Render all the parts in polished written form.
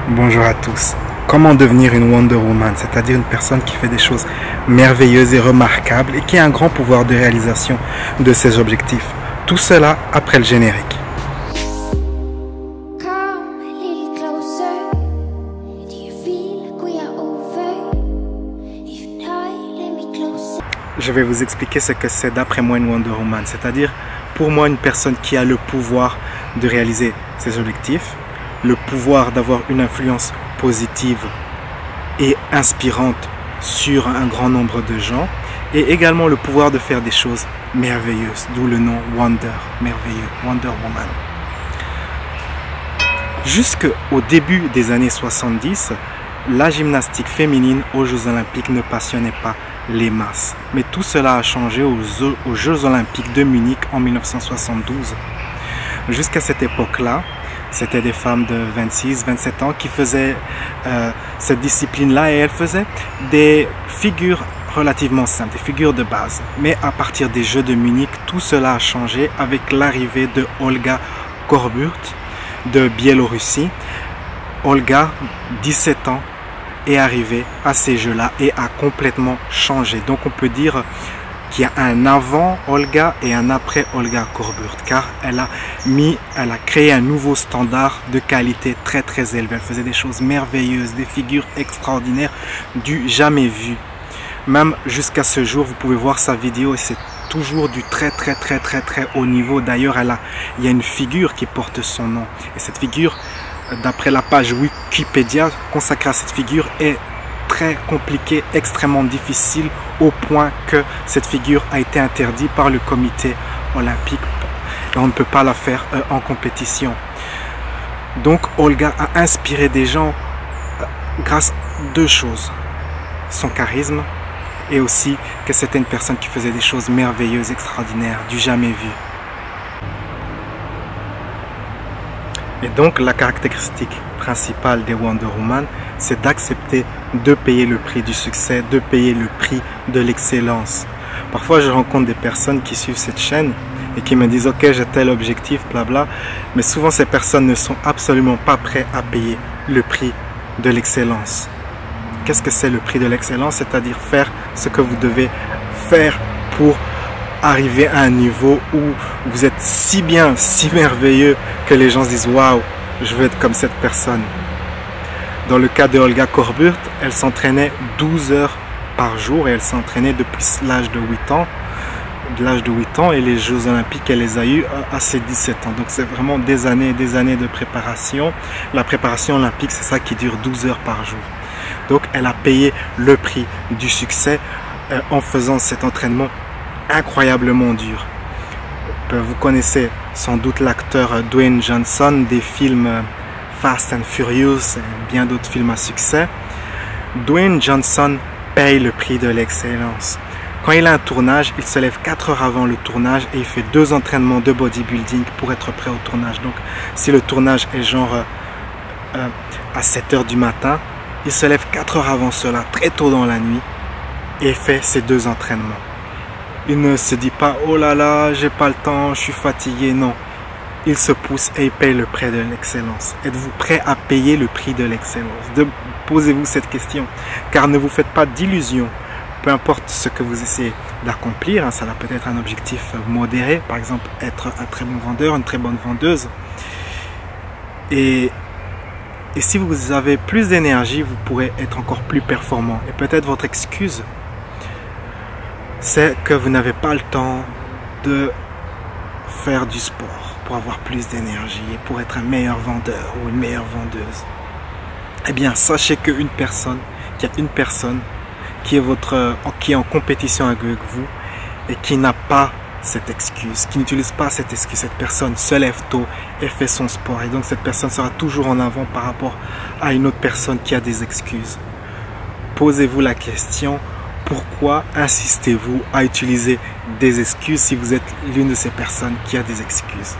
Bonjour à tous. Comment devenir une Wonder Woman, c'est-à-dire une personne qui fait des choses merveilleuses et remarquables et qui a un grand pouvoir de réalisation de ses objectifs. Tout cela après le générique. Je vais vous expliquer ce que c'est d'après moi une Wonder Woman, c'est-à-dire pour moi une personne qui a le pouvoir de réaliser ses objectifs, le pouvoir d'avoir une influence positive et inspirante sur un grand nombre de gens et également le pouvoir de faire des choses merveilleuses, d'où le nom Wonder, merveilleux, Wonder Woman. Jusqu'au début des années 70, la gymnastique féminine aux Jeux Olympiques ne passionnait pas les masses. Mais tout cela a changé aux Jeux Olympiques de Munich en 1972. Jusqu'à cette époque-là, c'était des femmes de 26-27 ans qui faisaient cette discipline-là et elles faisaient des figures relativement simples, des figures de base. Mais à partir des Jeux de Munich, tout cela a changé avec l'arrivée de Olga Korbut de Biélorussie. Olga, 17 ans, est arrivée à ces Jeux-là et a complètement changé. Donc on peut dire qu'il y a un avant Olga et un après Olga Korbut, car elle a créé un nouveau standard de qualité très élevé. Elle faisait des choses merveilleuses, des figures extraordinaires du jamais vu. Même jusqu'à ce jour, vous pouvez voir sa vidéo et c'est toujours du très haut niveau. D'ailleurs, il y a une figure qui porte son nom et cette figure, d'après la page Wikipédia consacrée à cette figure, est très compliquée, extrêmement difficile, au point que cette figure a été interdite par le comité olympique et on ne peut pas la faire en compétition. Donc Olga a inspiré des gens grâce à deux choses: son charisme et aussi que c'était une personne qui faisait des choses merveilleuses, extraordinaires, du jamais vu. Et donc la caractéristique principale des Wonder Woman, c'est d'accepter de payer le prix du succès, de payer le prix de l'excellence. Parfois je rencontre des personnes qui suivent cette chaîne et qui me disent ok, j'ai tel objectif, blabla, mais souvent ces personnes ne sont absolument pas prêtes à payer le prix de l'excellence. Qu'est-ce que c'est le prix de l'excellence? C'est-à-dire faire ce que vous devez faire pour arriver à un niveau où vous êtes si bien, si merveilleux que les gens se disent waouh, je veux être comme cette personne. Dans le cas de Olga Korbut, elle s'entraînait 12 heures par jour et elle s'entraînait depuis l'âge de 8 ans et les Jeux Olympiques, elle les a eu à ses 17 ans. Donc c'est vraiment des années et des années de préparation. La préparation olympique, c'est ça qui dure 12 heures par jour. Donc elle a payé le prix du succès en faisant cet entraînement incroyablement dur. Vous connaissez sans doute l'acteur Dwayne Johnson des films Fast and Furious et bien d'autres films à succès. Dwayne Johnson paye le prix de l'excellence. Quand il a un tournage, il se lève 4 heures avant le tournage et il fait 2 entraînements de bodybuilding pour être prêt au tournage. Donc si le tournage est genre à 7 heures du matin, il se lève 4 heures avant cela, très tôt dans la nuit, et fait ces 2 entraînements. Il ne se dit pas oh là là, j'ai pas le temps, je suis fatigué. Non, il se pousse et il paye le prix de l'excellence. Êtes-vous prêt à payer le prix de l'excellence? Posez-vous cette question, car ne vous faites pas d'illusions. Peu importe ce que vous essayez d'accomplir, hein, ça va peut-être un objectif modéré, par exemple être un très bon vendeur, une très bonne vendeuse. Et si vous avez plus d'énergie, vous pourrez être encore plus performant. Et peut-être votre excuse, c'est que vous n'avez pas le temps de faire du sport pour avoir plus d'énergie et pour être un meilleur vendeur ou une meilleure vendeuse. Eh bien, sachez qu'il y a une personne qui est en compétition avec vous et qui n'a pas cette excuse, qui n'utilise pas cette excuse. Cette personne se lève tôt et fait son sport et donc cette personne sera toujours en avant par rapport à une autre personne qui a des excuses. Posez-vous la question: pourquoi insistez-vous à utiliser des excuses si vous êtes l'une de ces personnes qui a des excuses?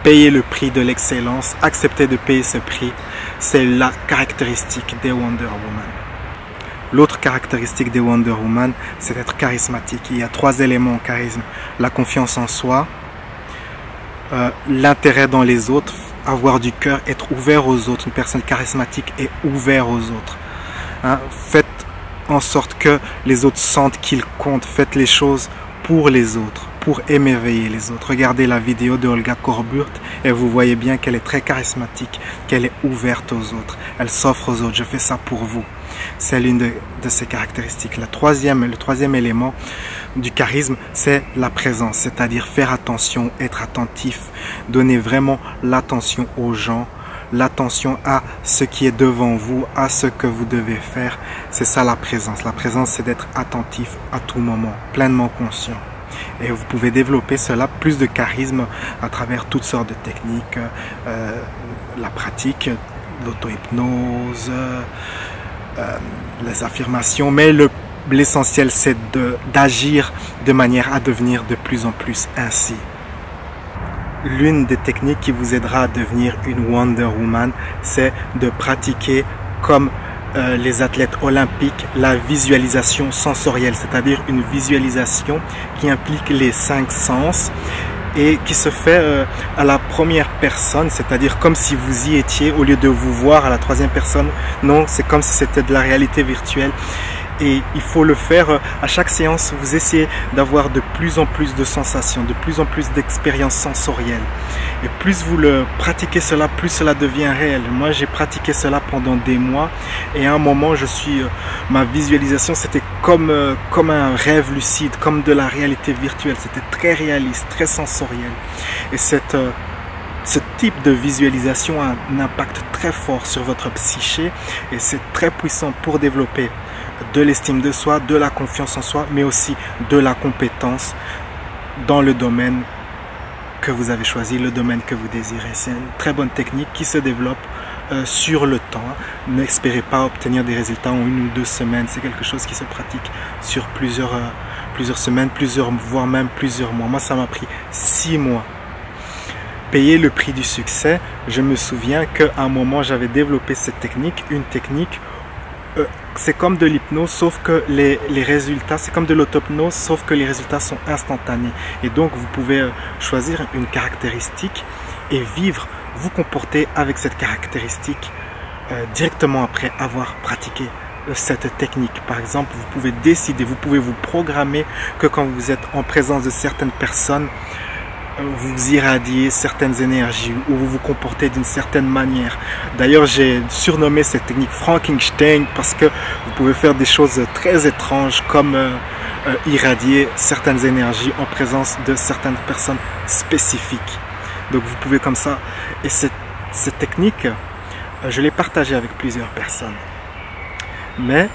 Payez le prix de l'excellence, acceptez de payer ce prix, c'est la caractéristique des Wonder Woman. L'autre caractéristique des Wonder Woman, c'est d'être charismatique. Il y a 3 éléments au charisme: la confiance en soi, l'intérêt dans les autres, avoir du cœur, être ouvert aux autres, une personne charismatique et ouvert aux autres. Hein? Faites en sorte que les autres sentent qu'ils comptent, faites les choses pour les autres, pour émerveiller les autres. Regardez la vidéo de Olga Korbut et vous voyez bien qu'elle est très charismatique, qu'elle est ouverte aux autres, elle s'offre aux autres, je fais ça pour vous. C'est l'une de ses caractéristiques. Le troisième élément du charisme, c'est la présence, c'est-à-dire faire attention, être attentif, donner vraiment l'attention aux gens, l'attention à ce qui est devant vous, à ce que vous devez faire. C'est ça la présence. La présence, c'est d'être attentif à tout moment, pleinement conscient. Et vous pouvez développer cela, plus de charisme, à travers toutes sortes de techniques, la pratique, l'auto-hypnose, les affirmations, mais l'essentiel c'est d'agir de manière à devenir de plus en plus ainsi. L'une des techniques qui vous aidera à devenir une Wonder Woman, c'est de pratiquer comme les athlètes olympiques la visualisation sensorielle, c'est-à-dire une visualisation qui implique les 5 sens et qui se fait à la première personne, c'est-à-dire comme si vous y étiez au lieu de vous voir à la troisième personne. Non, c'est comme si c'était de la réalité virtuelle. Et il faut le faire à chaque séance, vous essayez d'avoir de plus en plus de sensations, de plus en plus d'expériences sensorielles. Et plus vous le pratiquez cela, plus cela devient réel. Moi, j'ai pratiqué cela pendant des mois et à un moment, ma visualisation, c'était comme un rêve lucide, comme de la réalité virtuelle. C'était très réaliste, très sensoriel. Et ce type de visualisation a un impact très fort sur votre psyché et c'est très puissant pour développer de l'estime de soi, de la confiance en soi, mais aussi de la compétence dans le domaine que vous avez choisi, le domaine que vous désirez. C'est une très bonne technique qui se développe sur le temps. N'espérez pas obtenir des résultats en 1 ou 2 semaines. C'est quelque chose qui se pratique sur plusieurs semaines, voire même plusieurs mois. Moi, ça m'a pris 6 mois. Payer le prix du succès, je me souviens qu'à un moment, j'avais développé cette technique, une technique c'est comme de l'hypnose, sauf que les résultats, c'est comme de l'auto-hypnose, sauf que les résultats sont instantanés. Et donc, vous pouvez choisir une caractéristique et vous comporter avec cette caractéristique directement après avoir pratiqué cette technique. Par exemple, vous pouvez décider, vous pouvez vous programmer que quand vous êtes en présence de certaines personnes, vous irradiez certaines énergies ou vous vous comportez d'une certaine manière. D'ailleurs, j'ai surnommé cette technique Frankenstein parce que vous pouvez faire des choses très étranges comme irradier certaines énergies en présence de certaines personnes spécifiques. Donc vous pouvez comme ça. Et cette technique, je l'ai partagée avec plusieurs personnes. Mais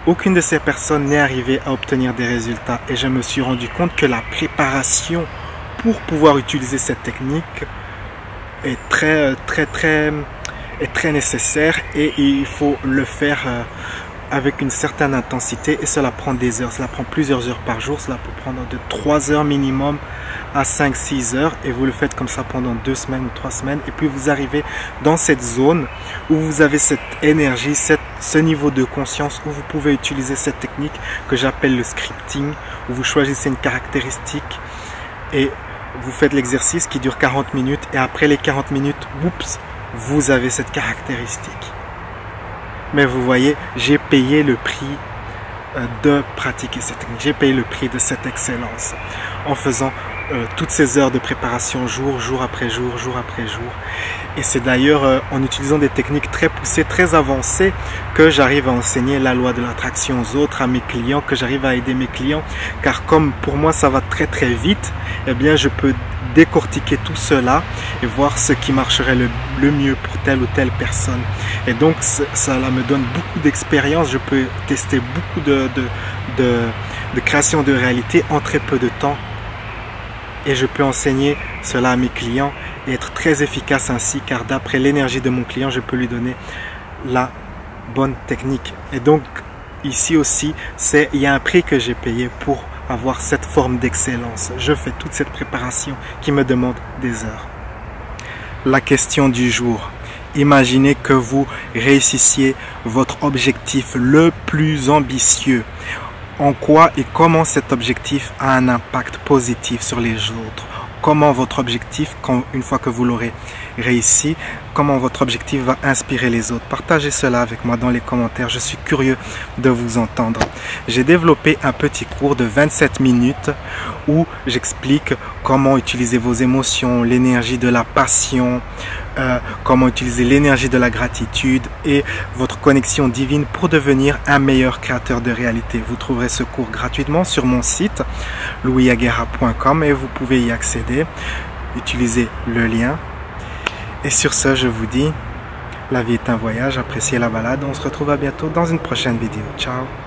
aucune de ces personnes n'est arrivée à obtenir des résultats. Et je me suis rendu compte que la préparation pour pouvoir utiliser cette technique est très nécessaire et il faut le faire avec une certaine intensité et cela prend des heures, cela prend plusieurs heures par jour, cela peut prendre de 3 heures minimum à 5-6 heures et vous le faites comme ça pendant 2 semaines ou 3 semaines et puis vous arrivez dans cette zone où vous avez cette énergie, ce niveau de conscience où vous pouvez utiliser cette technique que j'appelle le scripting, où vous choisissez une caractéristique et vous faites l'exercice qui dure 40 minutes et après les 40 minutes, oups, vous avez cette caractéristique. Mais vous voyez, j'ai payé le prix de pratiquer cette technique. J'ai payé le prix de cette excellence en faisant toutes ces heures de préparation jour après jour. Et c'est d'ailleurs en utilisant des techniques très poussées, très avancées que j'arrive à enseigner la loi de l'attraction aux autres, à mes clients, que j'arrive à aider mes clients. Car comme pour moi ça va très vite, eh bien je peux décortiquer tout cela et voir ce qui marcherait le mieux pour telle ou telle personne. Et donc cela me donne beaucoup d'expérience, je peux tester beaucoup de création de réalité en très peu de temps. Et je peux enseigner cela à mes clients et être très efficace ainsi, car d'après l'énergie de mon client, je peux lui donner la bonne technique. Et donc, ici aussi, il y a un prix que j'ai payé pour avoir cette forme d'excellence. Je fais toute cette préparation qui me demande des heures. La question du jour. Imaginez que vous réussissiez votre objectif le plus ambitieux. En quoi et comment cet objectif a un impact positif sur les autres? comment votre objectif, une fois que vous l'aurez réussi, comment votre objectif va inspirer les autres. Partagez cela avec moi dans les commentaires, je suis curieux de vous entendre. J'ai développé un petit cours de 27 minutes où j'explique comment utiliser vos émotions, l'énergie de la passion, comment utiliser l'énergie de la gratitude et votre connexion divine pour devenir un meilleur créateur de réalité. Vous trouverez ce cours gratuitement sur mon site louisaguerra.com et vous pouvez y accéder. Utilisez le lien. Et sur ce, je vous dis, la vie est un voyage, appréciez la balade. On se retrouve à bientôt dans une prochaine vidéo. Ciao!